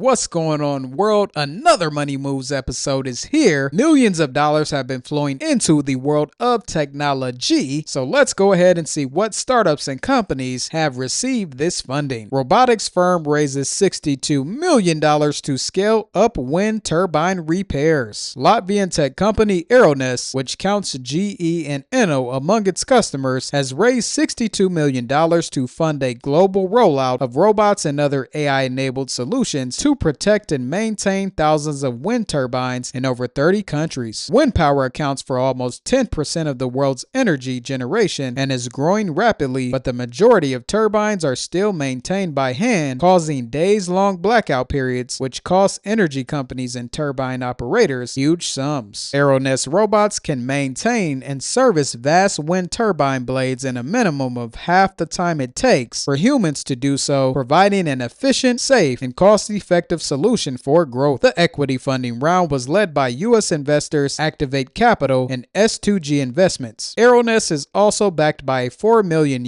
What's going on, world? Another Money Moves episode is here. Millions of dollars have been flowing into the world of technology. So let's go ahead and see what startups and companies have received this funding. Robotics firm raises $62 million to scale up wind turbine repairs. Latvian tech company Aeroness, which counts GE and Enno among its customers, has raised $62 million to fund a global rollout of robots and other AI-enabled solutions to protect and maintain thousands of wind turbines in over 30 countries. Wind power accounts for almost 10% of the world's energy generation and is growing rapidly, but the majority of turbines are still maintained by hand, causing days-long blackout periods, which cost energy companies and turbine operators huge sums. Aeroness robots can maintain and service vast wind turbine blades in a minimum of half the time it takes for humans to do so, providing an efficient, safe, and cost-effective solution for growth. The equity funding round was led by U.S. investors Activate Capital and S2G Investments. Aeroness is also backed by a €4 million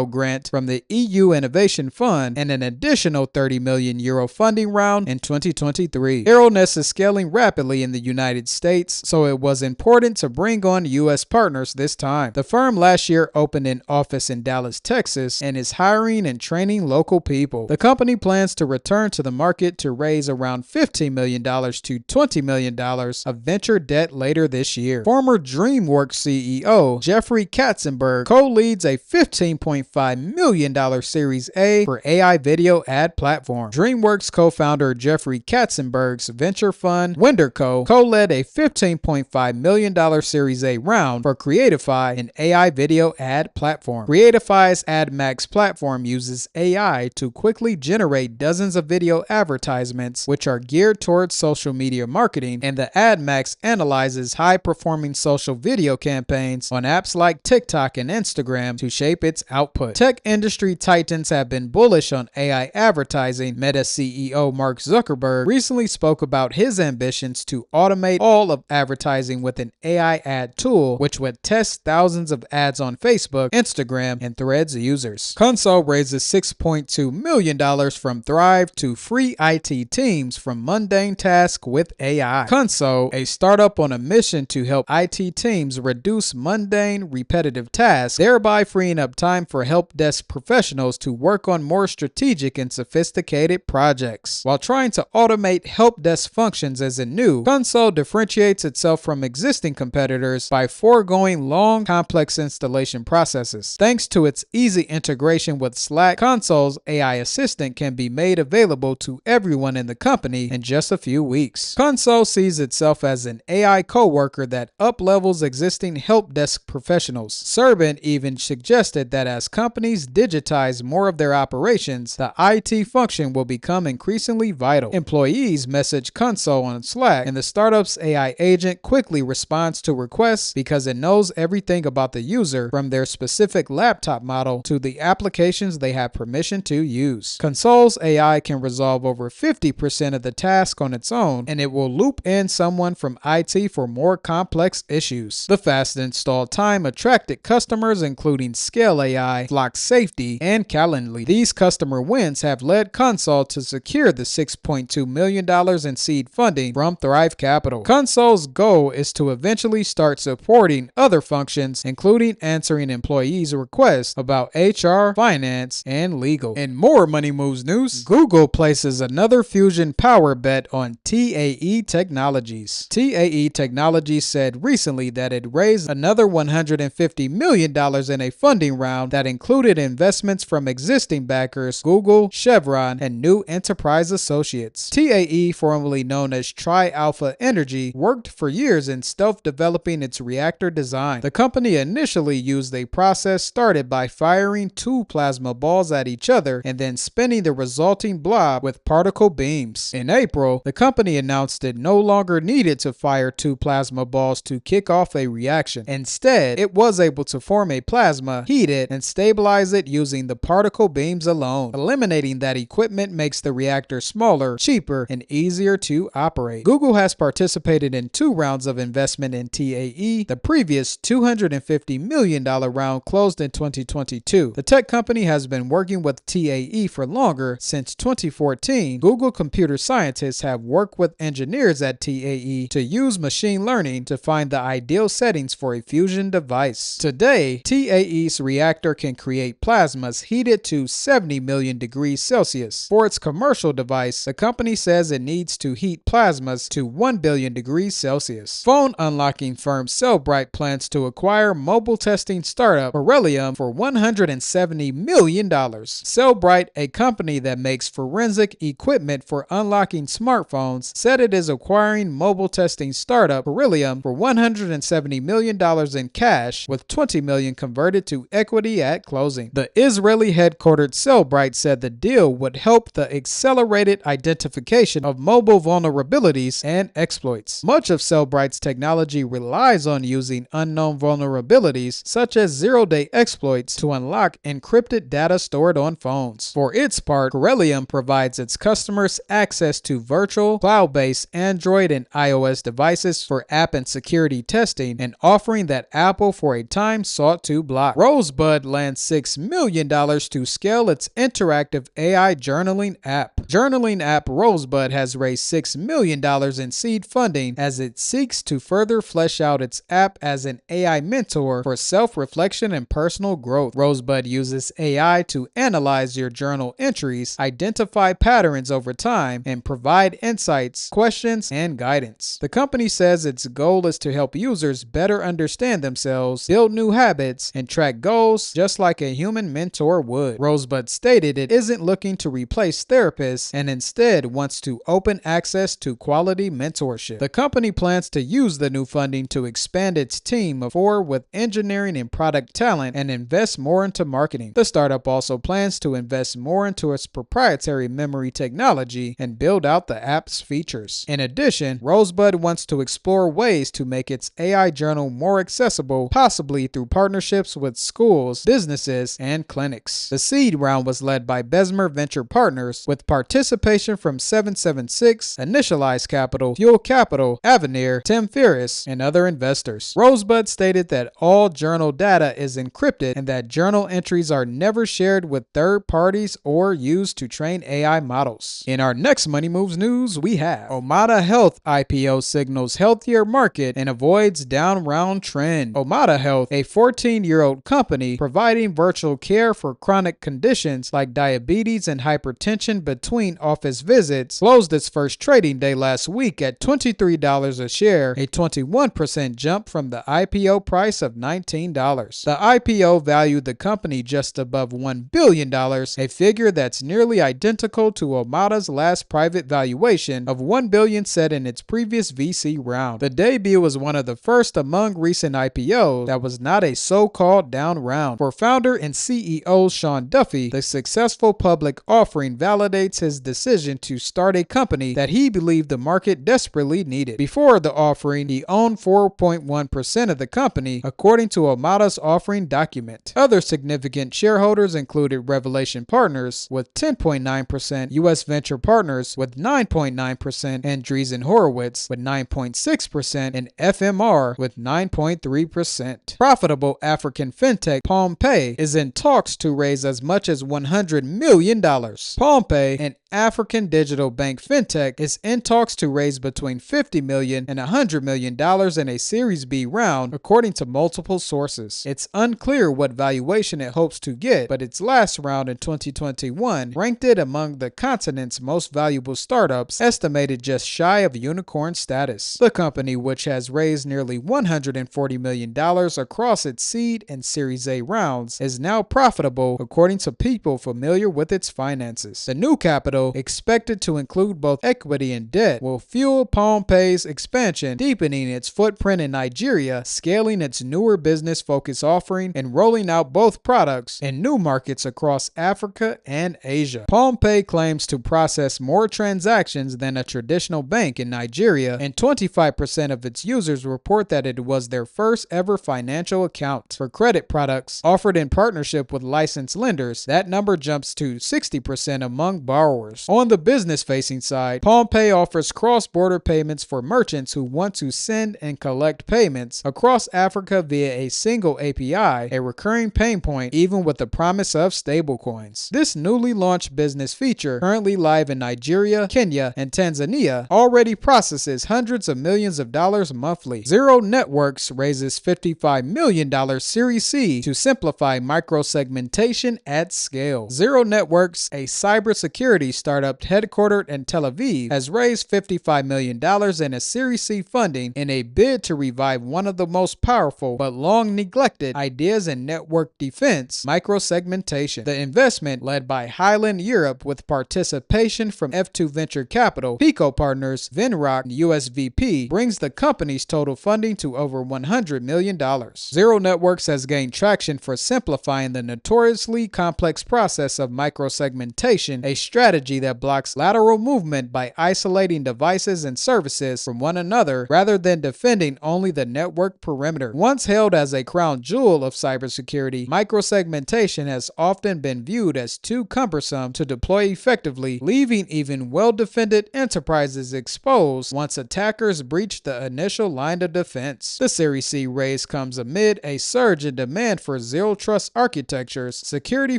grant from the EU Innovation Fund and an additional €30 million funding round in 2023. Aeroness is scaling rapidly in the United States, so it was important to bring on U.S. partners this time. The firm last year opened an office in Dallas, Texas, and is hiring and training local people. The company plans to return to the market to raise around $15 million to $20 million of venture debt later this year. Former DreamWorks CEO Jeffrey Katzenberg co-leads a $15.5 million Series A for AI video ad platform. DreamWorks co-founder Jeffrey Katzenberg's venture fund Wenderco co-led a $15.5 million Series A round for Creatify, an AI video ad platform. Creatify's AdMax platform uses AI to quickly generate dozens of video advertisements which are geared towards social media marketing, and the AdMax analyzes high-performing social video campaigns on apps like TikTok and Instagram to shape its output. Tech industry titans have been bullish on AI advertising. Meta CEO Mark Zuckerberg recently spoke about his ambitions to automate all of advertising with an AI ad tool, which would test thousands of ads on Facebook, Instagram, and Threads users. Console raises $6.2 million from Thrive to free IT teams from mundane tasks with AI. Console, a startup on a mission to help IT teams reduce mundane, repetitive tasks, thereby freeing up time for help desk professionals to work on more strategic and sophisticated projects. While trying to automate help desk functions isn't new, Console differentiates itself from existing competitors by foregoing long, complex installation processes. Thanks to its easy integration with Slack, Console's AI assistant can be made available to everyone in the company in just a few weeks. Console sees itself as an AI coworker that up-levels existing help desk professionals. Turbine even suggested that as companies digitize more of their operations, the IT function will become increasingly vital. Employees message Console on Slack, and the startup's AI agent quickly responds to requests because it knows everything about the user, from their specific laptop model to the applications they have permission to use. Console's AI can resolve over 50% of the task on its own, and it will loop in someone from IT for more complex issues. The fast install time attracted customers including Scale AI, Flock Safety, and Calendly. These customer wins have led Console to secure the $6.2 million in seed funding from Thrive Capital. Console's goal is to eventually start supporting other functions, including answering employees' requests about HR, finance, and legal. In more Money Moves news, Google places another fusion power bet on TAE Technologies. TAE Technologies said recently that it raised another $150 million in a funding round that included investments from existing backers Google, Chevron, and New Enterprise Associates. TAE, formerly known as Tri-Alpha Energy, worked for years in stealth developing its reactor design. The company initially used a process started by firing two plasma balls at each other and then spinning the resulting blob with particle beams. In April, the company announced it no longer needed to fire two plasma balls to kick off a reaction. Instead, it was able to form a plasma, heat it, and stabilize it using the particle beams alone. Eliminating that equipment makes the reactor smaller, cheaper, and easier to operate. Google has participated in 2 rounds of investment in TAE. The previous $250 million round closed in 2022. The tech company has been working with TAE for longer, since 2014, Google computer scientists have worked with engineers at TAE to use machine learning to find the ideal settings for a fusion device. Today, TAE's reactor can create plasmas heated to 70 million degrees Celsius. For its commercial device, the company says it needs to heat plasmas to 1 billion degrees Celsius. Phone unlocking firm Cellebrite plans to acquire mobile testing startup Beryllium for $170 million. Cellebrite, a company that makes forensic equipment for unlocking smartphones, said it is acquiring mobile testing startup Beryllium for $170 million in cash, with $20 million converted to equity at closing. The Israeli-headquartered Cellebrite said the deal would help the accelerated identification of mobile vulnerabilities and exploits. Much of Cellebrite's technology relies on using unknown vulnerabilities, such as zero-day exploits, to unlock encrypted data stored on phones. For its part, Beryllium provides its customers access to virtual, cloud-based Android and iOS devices for app and security testing, an offering that Apple for a time sought to block. Rosebud lands $6 million to scale its interactive AI journaling app. Journaling app Rosebud has raised $6 million in seed funding as it seeks to further flesh out its app as an AI mentor for self-reflection and personal growth. Rosebud uses AI to analyze your journal entries, identify patterns over time, and provide insights, questions, and guidance. The company says its goal is to help users better understand themselves, build new habits, and track goals just like a human mentor would. Rosebud stated it isn't looking to replace therapists and instead wants to open access to quality mentorship. The company plans to use the new funding to expand its team of 4 with engineering and product talent and invest more into marketing. The startup also plans to invest more into its proprietary memory technology and build out the app's features. In addition, Rosebud wants to explore ways to make its AI journal more accessible, possibly through partnerships with schools, businesses, and clinics. The seed round was led by Bessemer Venture Partners with participation from 776, Initialized Capital, Fuel Capital, Avenir, Tim Ferriss, and other investors. Rosebud stated that all journal data is encrypted and that journal entries are never shared with third parties or used to train AI models. In our next Money Moves news, we have Omada Health IPO signals healthier market and avoids down round trend. Omada Health, a 14-year-old company providing virtual care for chronic conditions like diabetes and hypertension between office visits, closed its first trading day last week at $23 a share, a 21% jump from the IPO price of $19. The IPO valued the company just above $1 billion, a figure that's nearly identical to Omada's last private valuation of $1 billion set in its previous VC round. The debut was one of the first among recent IPOs that was not a so-called down round. For founder and CEO Sean Duffy, the successful public offering validates his decision to start a company that he believed the market desperately needed. Before the offering, he owned 4.1% of the company, according to Omada's offering document. Other significant shareholders included Revelation Partners with 10.9%, US Venture Partners with 9.9%, Andreessen Horowitz with 9.6%, and FMR with 9.3%. Profitable African fintech PalmPay is in talks to raise as much as $100 million. PalmPay, an African digital bank fintech, is in talks to raise between $50 million and $100 million in a Series B round, according to multiple sources. It's unclear what valuation it hopes to get, but its last round in 2021 ranked it among the continent's most valuable startups, estimated just shy of unicorn status. The company, which has raised nearly $140 million across its seed and Series A rounds, is now profitable, according to people familiar with its finances. The new capital, expected to include both equity and debt, will fuel PalmPay's expansion, deepening its footprint in Nigeria, scaling its newer business-focused offering, and rolling out both products in new markets across Africa and Asia. PalmPay claims to process more transactions than a traditional bank in Nigeria, and 25% of its users report that it was their first ever financial account. For credit products offered in partnership with licensed lenders, that number jumps to 60% among borrowers. offers. On the business-facing side, PalmPay offers cross-border payments for merchants who want to send and collect payments across Africa via a single API, a recurring pain point even with the promise of stablecoins. This newly launched business feature, currently live in Nigeria, Kenya, and Tanzania, already processes hundreds of millions of dollars monthly. Zero Networks raises $55 million Series C to simplify microsegmentation at scale. Zero Networks, a cybersecurity startup headquartered in Tel Aviv, has raised $55 million in a Series C funding in a bid to revive one of the most powerful but long neglected ideas in network defense, microsegmentation. The investment, led by Highland Europe with participation from F2 Venture Capital, Pico Partners, Venrock, and USVP, brings the company's total funding to over $100 million. Zero Networks has gained traction for simplifying the notoriously complex process of microsegmentation, a strategy that blocks lateral movement by isolating devices and services from one another rather than defending only the network perimeter. Once hailed as a crown jewel of cybersecurity, microsegmentation has often been viewed as too cumbersome to deploy effectively, leaving even well-defended enterprises exposed once attackers breach the initial line of defense. The Series C raise comes amid a surge in demand for zero-trust architectures, security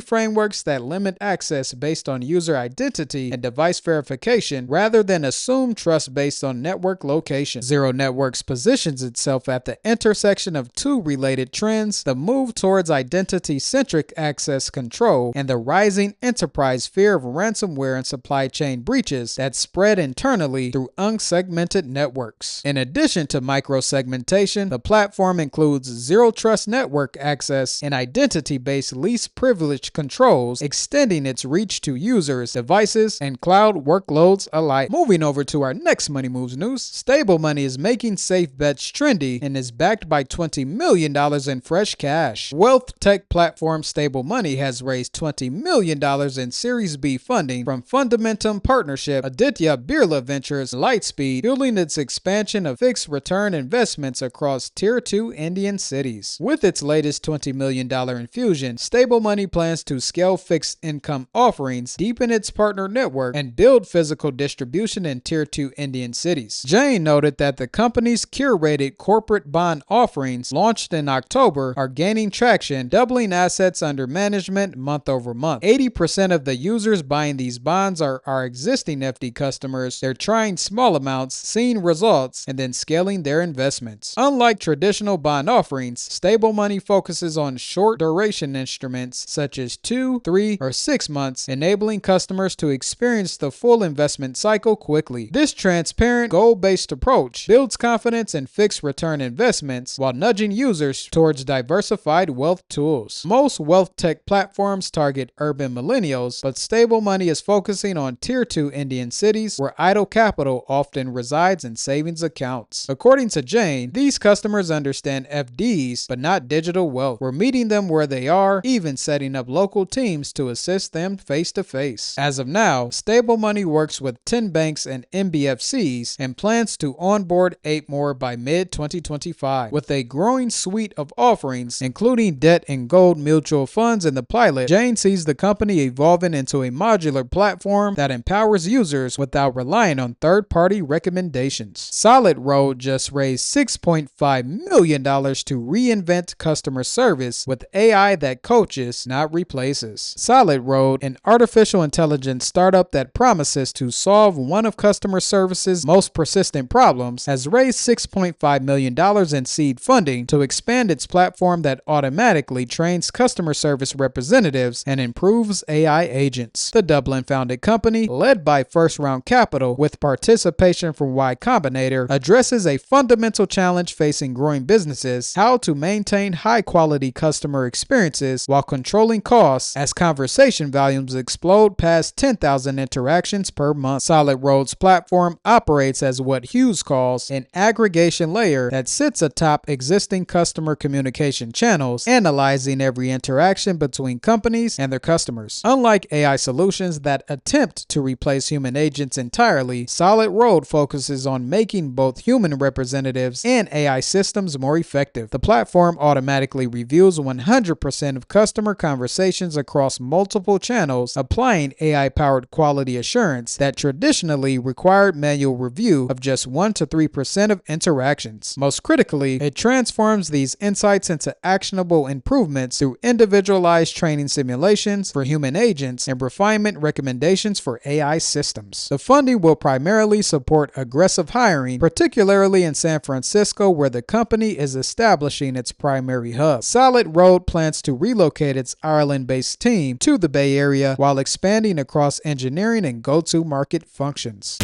frameworks that limit access based on user identity and device verification rather than assume trust based on network location. Zero Networks positions itself at the intersection of two related trends: the move towards identity-centric access control and the rising enterprise fear of ransomware and supply chain breaches that spread internally through unsegmented networks. In addition to microsegmentation, the platform includes zero-trust network access and identity-based least privilege controls, extending its reach to users, devices, and cloud workloads alike. Moving over to our next Money Moves news, Stable Money is making safe bets trendy and is backed by $20 million in fresh cash. Wealth tech platform Stable Money has raised $20 million in Series B funding from Fundamentum Partnership, Aditya Birla Ventures, and Lightspeed, fueling its expansion of fixed return investments across Tier 2 Indian cities. With its latest $20 million infusion, Stable Money plans to scale fixed income offerings, deepen its partner network, and build physical distribution in Tier 2 Indian cities. Jane noted that the company's curated corporate bond offerings, launched in October, are gaining traction, doubling assets under management month over month. 80% of the users buying these bonds are our existing FD customers. They're trying small amounts, seeing results, and then scaling their investments. Unlike traditional bond offerings, Stable Money focuses on short duration instruments such as 2, 3, or 6 months, enabling customers to experience the full investment cycle quickly. This transparent, goal-based approach builds confidence in fixed return investments while nudging users towards diversified wealth tools. Most wealth tech platforms target urban millennials, but Stable Money is focusing on Tier 2 Indian cities where idle capital often resides in savings accounts. According to Jane, these customers understand FDs, but not digital wealth. We're meeting them where they are, even setting up local teams to assist them face to face. As of now, Stable Money works with 10 banks and NBFCs and plans to onboard 8 more by mid-2025. With a growing suite of offerings, including debt and gold mutual funds in the pilot, Jane sees the company evolving into a modular platform that empowers users without relying on third-party recommendations. Solid Road just raised $6.5 million to reinvent customer service with AI that coaches, not replaces. Solid Road, an artificial intelligence startup that promises to solve one of customer service's most persistent problems, has raised $6.5 million in seed funding to expand its platform that automatically trains customer service representatives and improves AI agents. The Dublin-founded company, led by First Round Capital with participation from Y Combinator, addresses a fundamental challenge facing growing businesses: how to maintain high-quality customer experiences while controlling costs as conversation volumes explode past 10,000 interactions per month. Solid Road's platform operates as what Hughes calls an aggregation layer that sits atop existing customer communication channels, analyzing every interaction between companies and their customers. Unlike AI solutions that attempt to replace human agents entirely, Solid Road focuses on making both human representatives and AI systems more effective. The platform automatically reviews 100% of customer conversations across multiple channels, applying AI-powered AI-powered quality assurance that traditionally required manual review of just 1 to 3% of interactions. Most critically, it transforms these insights into actionable improvements through individualized training simulations for human agents and refinement recommendations for AI systems. The funding will primarily support aggressive hiring, particularly in San Francisco, where the company is establishing its primary hub. Solid Road plans to relocate its Ireland-based team to the Bay Area while expanding across engineering and go-to-market functions.